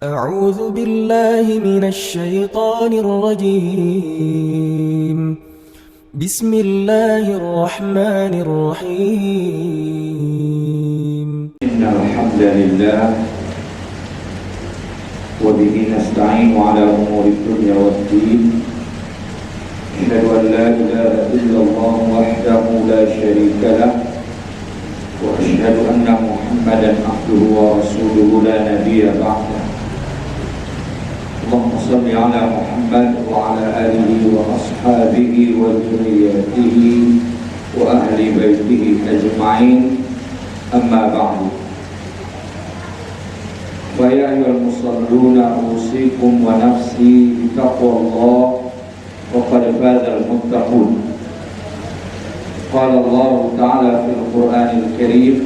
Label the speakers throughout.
Speaker 1: أعوذ بالله من الشيطان الرجيم بسم الله الرحمن الرحيم
Speaker 2: إن الحمد لله وبه نستعين على أمور الدنيا والدين أشهد أن لا إله إلا الله وحده لا شريك له وأشهد أن محمدا عبده ورسوله لا نبي بعده اللهم صل على محمد وعلى آله وأصحابه وذريته وأهل بيته أجمعين أما بعد فيا أيها المصلون أوصيكم ونفسي بتقوى الله وقد فاز المتقون قال الله تعالى في القرآن الكريم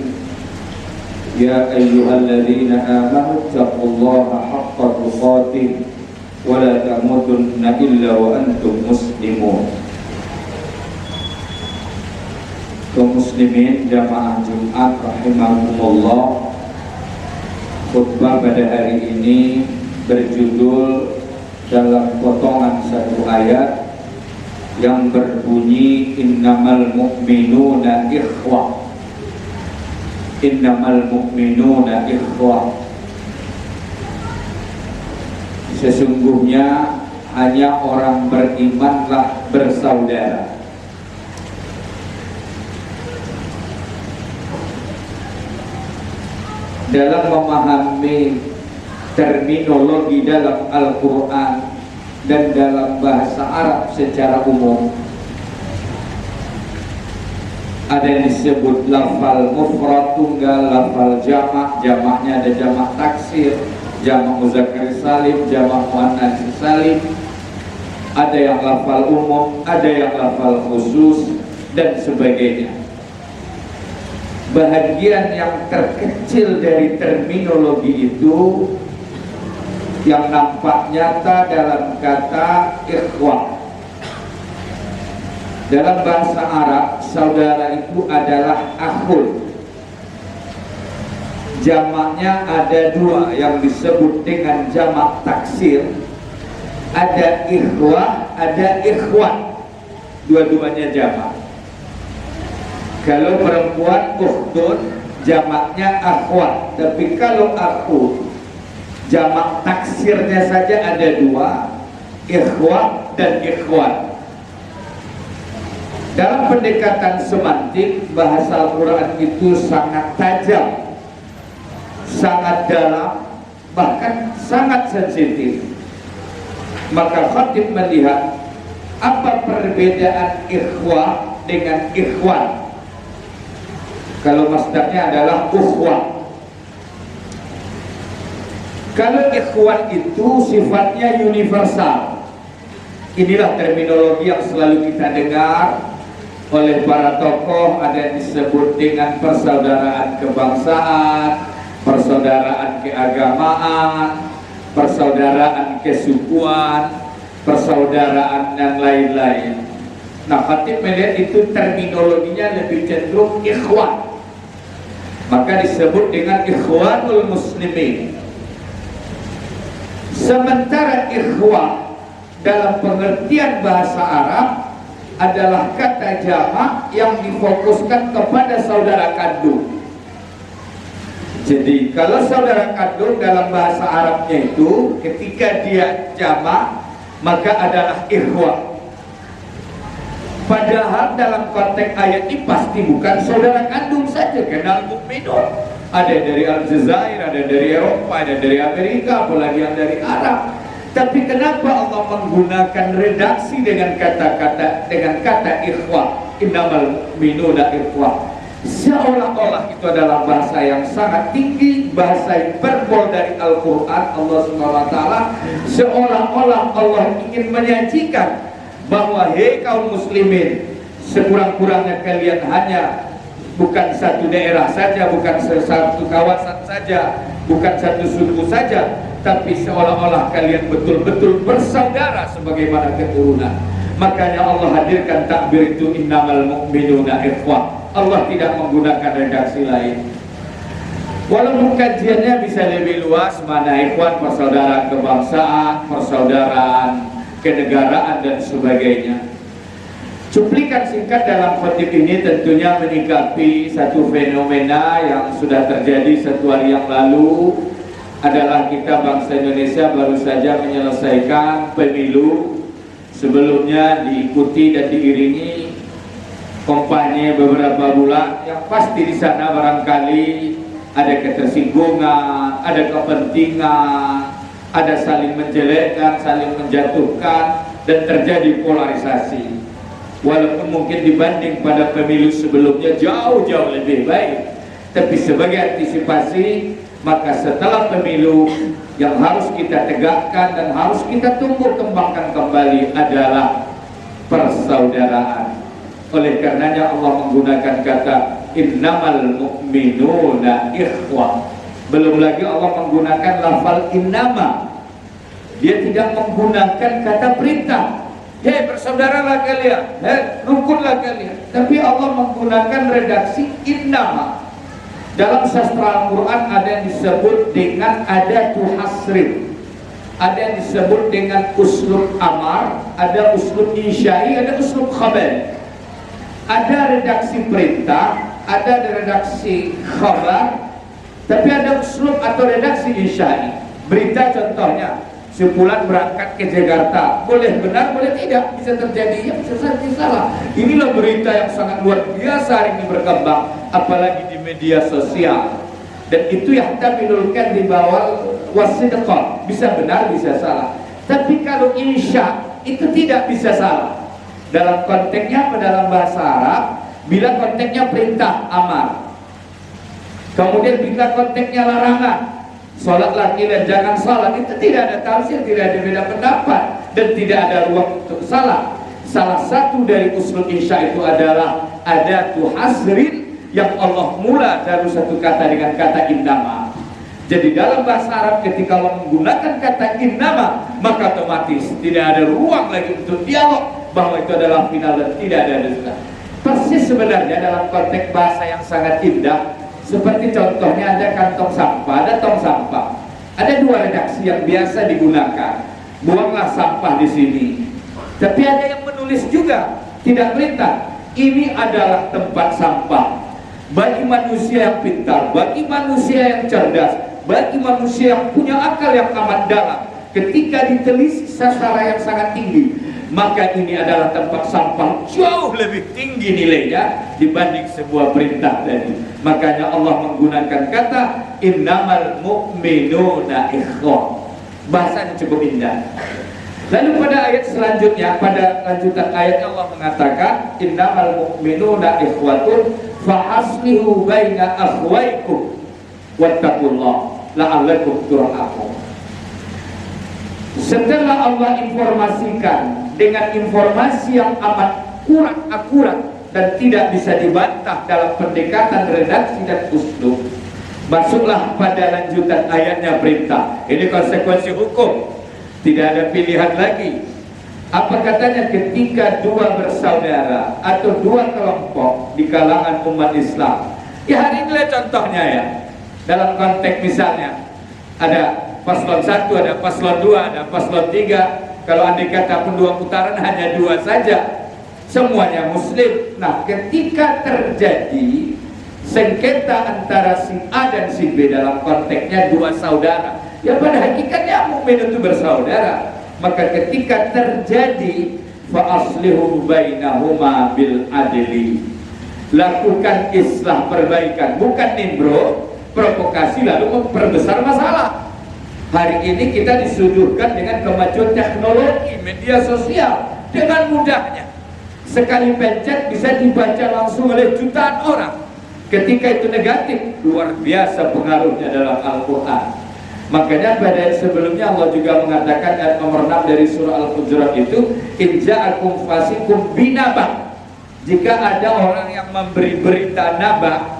Speaker 2: يا أيها الذين آمنوا اتقوا الله حق تقاته ولا تموتن إلا وأنتم مسلمون. Kaum muslimin jamaah Jumat rahimakumullah, khutbah pada hari ini berjudul dalam potongan satu ayat yang berbunyi innamal mu'minuna ikhwah. Innamal mu'minuna ikhwah. Sesungguhnya hanya orang berimanlah bersaudara. Dalam memahami terminologi dalam Al-Quran dan dalam bahasa Arab secara umum, ada yang disebut lafal mufrad tunggal, lafal jamak, jamaknya ada jamak taksir, jamak muzakkar salim, jamak muannats salim. Ada yang lafal umum, ada yang lafal khusus dan sebagainya. Bahagian yang terkecil dari terminologi itu yang nampak nyata dalam kata ikhwah. Dalam bahasa Arab, saudara itu adalah akhul. Jamaknya ada dua yang disebut dengan jamak taksir. Ada ikhwah, ada ikhwan. Dua-duanya jamak. Kalau perempuan ukhtun, jamaknya akhwat. Tapi kalau akhul, jamak taksirnya saja ada dua, ikhwah dan ikhwan. Dalam pendekatan semantik, bahasa Al-Quran itu sangat tajam, sangat dalam, bahkan sangat sensitif. Maka khatib melihat apa perbedaan ikhwah dengan ikhwan. Kalau masdarnya adalah ukhwah. Kalau ikhwan itu sifatnya universal. Inilah terminologi yang selalu kita dengar oleh para tokoh, ada yang disebut dengan persaudaraan kebangsaan, persaudaraan keagamaan, persaudaraan kesukuan, persaudaraan dan lain-lain. Nah, khatib melihat itu terminologinya lebih cenderung ikhwan, maka disebut dengan ikhwanul muslimin. Sementara ikhwah dalam pengertian bahasa Arab adalah kata jamak yang difokuskan kepada saudara kandung. Jadi kalau saudara kandung dalam bahasa Arabnya itu ketika dia jamak maka adalah ikhwah. Padahal dalam konteks ayat ini pasti bukan saudara kandung saja, karena al-mu'minun ada dari Aljazair, ada dari Eropa, ada dari Amerika, apalagi yang dari Arab. Tapi kenapa Allah menggunakan redaksi dengan kata ikhwah, innamal mu'minuna ikhwah, seolah-olah itu adalah bahasa yang sangat tinggi, bahasa hiperbol dari Al-Quran. Allah SWT seolah-olah Allah ingin menyajikan bahwa hei kaum muslimin, sekurang-kurangnya kalian hanya bukan satu daerah saja, bukan satu kawasan saja, bukan satu suku saja, tapi seolah-olah kalian betul-betul bersaudara sebagaimana keturunan. Makanya Allah hadirkan takbir itu innamal mu'minuna ikhwah. Allah tidak menggunakan redaksi lain. Walaupun kajiannya bisa lebih luas, mana ikhwan, persaudaraan kebangsaan, persaudaraan kenegaraan dan sebagainya. Cuplikan singkat dalam khotib ini tentunya menyikapi satu fenomena yang sudah terjadi satu hari yang lalu, adalah kita bangsa Indonesia baru saja menyelesaikan pemilu. Sebelumnya diikuti dan diiringi kampanye beberapa bulan yang pasti di sana barangkali ada ketersinggungan, ada kepentingan, ada saling menjelekkan, saling menjatuhkan, dan terjadi polarisasi. Walaupun mungkin dibanding pada pemilu sebelumnya jauh-jauh lebih baik, tapi sebagai antisipasi, maka setelah pemilu yang harus kita tegakkan dan harus kita tumbuh kembangkan kembali adalah persaudaraan. Oleh karenanya Allah menggunakan kata innamal mu'minuna ikhwah. Belum lagi Allah menggunakan lafal innama. Dia tidak menggunakan kata perintah, hei bersaudaralah kalian, hei rukunlah kalian. Tapi Allah menggunakan redaksi innama. Dalam sastra Al-Quran ada yang disebut dengan adatu hasrin, ada yang disebut dengan uslub amar, ada uslub insya'i, ada uslub khabar. Ada redaksi perintah, ada redaksi khabar, tapi ada uslub atau redaksi insya'i. Berita contohnya, sebulan berangkat ke Jakarta, boleh benar, boleh tidak, bisa terjadi, ya bisa saja salah. Inilah berita yang sangat luar biasa hari ini berkembang, apalagi di media sosial. Dan itu yang kita menurunkan di bawah wasidqah, bisa benar, bisa salah. Tapi kalau insya, itu tidak bisa salah. Dalam konteksnya apa? Dalam bahasa Arab, bila konteksnya perintah amar, kemudian bila konteksnya larangan, sholatlah kalian jangan salat, itu tidak ada tafsir, tidak ada beda pendapat, dan tidak ada ruang untuk salah. Salah satu dari usul insya itu adalah adatu hasrin, yang Allah mula dari satu kata dengan kata innama. Jadi dalam bahasa Arab ketika Allah menggunakan kata innama, maka otomatis tidak ada ruang lagi untuk dialog bahwa itu adalah final dan tidak ada dusta. Persis sebenarnya dalam konteks bahasa yang sangat indah, seperti contohnya ada kantong sampah, ada tong sampah. Ada dua redaksi yang biasa digunakan, buanglah sampah di sini. Tapi ada yang menulis juga, tidak perintah, ini adalah tempat sampah. Bagi manusia yang pintar, bagi manusia yang cerdas, bagi manusia yang punya akal yang amat dalam, ketika ditelisik secara yang sangat tinggi, maka ini adalah tempat sampah jauh lebih tinggi nilainya dibanding sebuah perintah tadi. Makanya Allah menggunakan kata innamal mu'minuna ikhwah. Bahasanya cukup indah. Lalu pada ayat selanjutnya, pada lanjutan ayat Allah mengatakan innamal mu'minuna ikhwatun fa aslihu baina akhwaikum wattaqullah la'allakum turhamun. Setelah Allah informasikan dengan informasi yang amat akurat dan tidak bisa dibantah dalam pendekatan redaksi dan uslub, masuklah pada lanjutan ayatnya perintah. Ini konsekuensi hukum, tidak ada pilihan lagi. Apa katanya? Ketika dua bersaudara atau dua kelompok di kalangan umat Islam, ya hari inilah contohnya ya, dalam konteks misalnya ada paslon 1, ada paslon 2, ada paslon 3. Kalau andai kata pun dua putaran hanya dua saja, semuanya muslim. Nah, ketika terjadi sengketa antara si A dan si B dalam konteksnya dua saudara, ya pada hakikatnya mukmin itu bersaudara, maka ketika terjadi fa aslihu bainahuma bil adli, lakukan islah, perbaikan, bukan nimbro provokasi lalu memperbesar masalah. Hari ini kita disuguhkan dengan kemajuan teknologi media sosial, dengan mudahnya sekali pencet bisa dibaca langsung oleh jutaan orang. Ketika itu negatif, luar biasa pengaruhnya dalam Al-Quran. Makanya pada sebelumnya Allah juga mengatakan ayat nomor 6 dari surah Al-Hujurat itu, in ja'akum fasikum binaba. Jika ada orang yang memberi berita naba,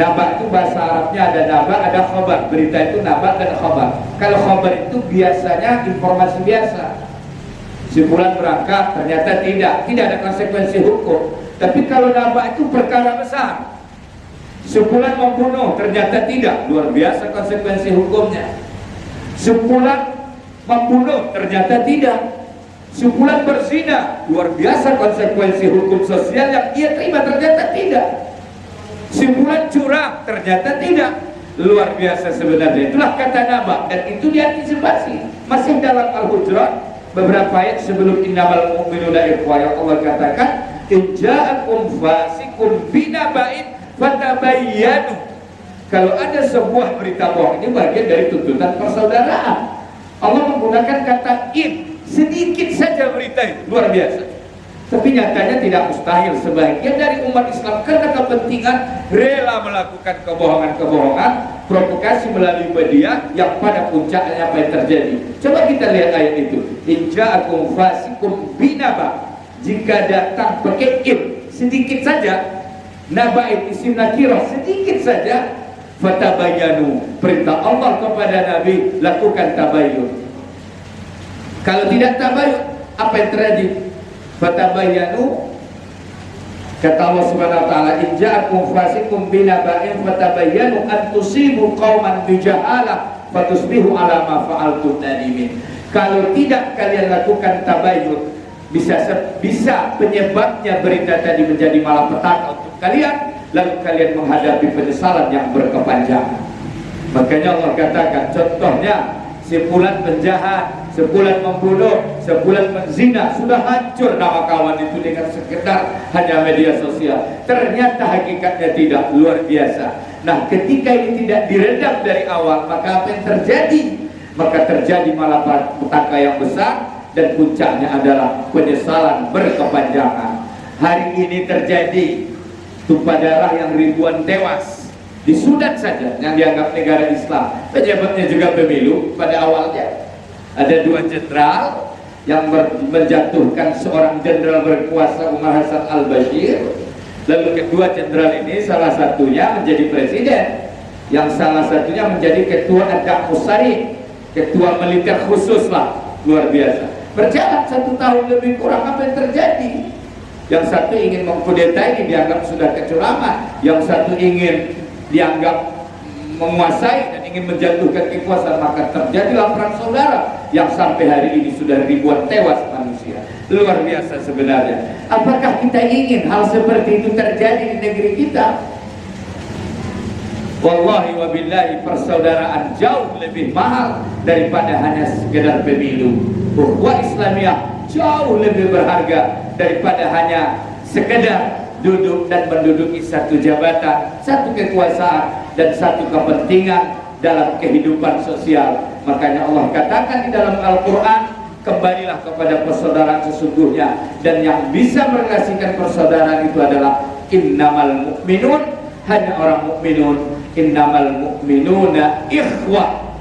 Speaker 2: naba itu bahasa Arabnya ada naba, ada khabar. Berita itu naba dan khabar. Kalau khabar itu biasanya informasi biasa. Sebulan berangkat, ternyata tidak ada konsekuensi hukum. Tapi kalau naba itu perkara besar. Sebulan membunuh, ternyata tidak. Luar biasa konsekuensi hukumnya. Sebulan membunuh, ternyata tidak. Sebulan berzina, luar biasa konsekuensi hukum sosial yang ia terima, ternyata tidak. Sebulan curang, ternyata tidak. Luar biasa sebenarnya. Itulah kata Naba, dan itu diantisipasi. Masih dalam Al-Hujurat, beberapa ayat sebelum innamal mu'minuna ikhwah, yang Allah katakan in ja'akum fasikum binaba'in fatabayyanu. Kalau ada sebuah berita bohong, ini bagian dari tuntutan persaudaraan. Allah menggunakan kata in, sedikit saja berita itu, luar biasa. Tapi nyatanya tidak mustahil sebagian dari umat Islam karena kepentingan rela melakukan kebohongan-kebohongan, provokasi melalui media yang pada puncaknya apa yang terjadi. Coba kita lihat ayat itu. In ja'akum fasikum binaba. Jika datang pakai in, sedikit saja. Naba'in isim nakirah, sedikit saja. Fatabayyanu, perintah Allah kepada Nabi, lakukan tabayyun. Kalau tidak tabayyun, apa yang terjadi? Fatabayyanu, kata Allah Subhanahu wa taala, in ja'akum fasikum binaba'in fatabayyanu an tusibu qauman bijahalah fatusbihu ala ma fa'altum nadimin. Kalau tidak kalian lakukan tabayyun, bisa penyebabnya berita tadi menjadi malapetaka untuk kalian, lalu kalian menghadapi penyesalan yang berkepanjangan. Makanya Allah katakan, contohnya sebulan penjahat, sebulan membunuh, sebulan menzina, sudah hancur nama kawan itu dengan sekedar hanya media sosial. Ternyata hakikatnya tidak, luar biasa. Nah, ketika ini tidak diredam dari awal, maka apa yang terjadi? Maka terjadi malapetaka yang besar, dan puncaknya adalah penyesalan berkepanjangan. Hari ini terjadi tumpah darah yang ribuan tewas di Sudan saja, yang dianggap negara Islam. Penyebabnya juga pemilu pada awalnya. Ada dua jenderal yang menjatuhkan seorang jenderal berkuasa, Umar Hassan al-Bashir. Lalu kedua jenderal ini salah satunya menjadi presiden, yang salah satunya menjadi ketua Ad-Da'mu Sari, ketua militer khusus lah, luar biasa. Berjalan 1 tahun lebih kurang, apa yang terjadi? Yang satu ingin mengkudeta, ini dianggap sudah kecurangan. Yang satu ingin dianggap menguasai dan ingin menjatuhkan kekuasaan, maka terjadilah perang saudara yang sampai hari ini sudah ribuan tewas manusia. Luar biasa sebenarnya. Apakah kita ingin hal seperti itu terjadi di negeri kita? Wallahi wabillahi, persaudaraan jauh lebih mahal daripada hanya sekedar pemilu. Ukhuwah Islamiyah jauh lebih berharga daripada hanya sekedar duduk dan menduduki satu jabatan, satu kekuasaan, dan satu kepentingan dalam kehidupan sosial. Makanya Allah katakan di dalam Al-Quran, kembalilah kepada persaudaraan sesungguhnya, dan yang bisa merelasikan persaudaraan itu adalah innamal mu'minun, hanya orang mukminun. Innamal mu'minuna ikhwah.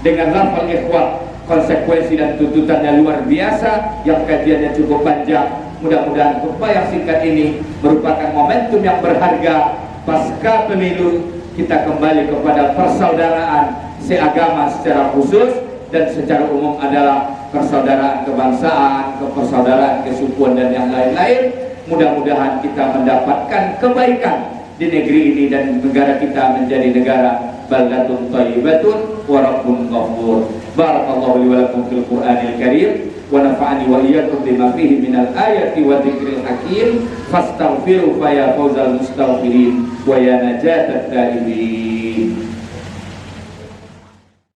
Speaker 2: Dengan lafal ikhwah, konsekuensi dan tuntutannya luar biasa, yang kajiannya cukup panjang. Mudah-mudahan khutbah yang singkat ini merupakan momentum yang berharga pasca pemilu. Kita kembali kepada persaudaraan seagama secara khusus, dan secara umum adalah persaudaraan kebangsaan, persaudaraan kesukuan, dan yang lain-lain. Mudah-mudahan kita mendapatkan kebaikan di negeri ini, dan negara kita menjadi negara baldatun thayyibatun wa rabbun ghafur. Barakallahu li wa lakum fil Qur'anil Karim, wa nafa'ani wa iyyakum bima fihi minal ayati wa dzikril hakim. Fastaghfiru fa ya fawzal mustaghfirin wa ya najatat taibin.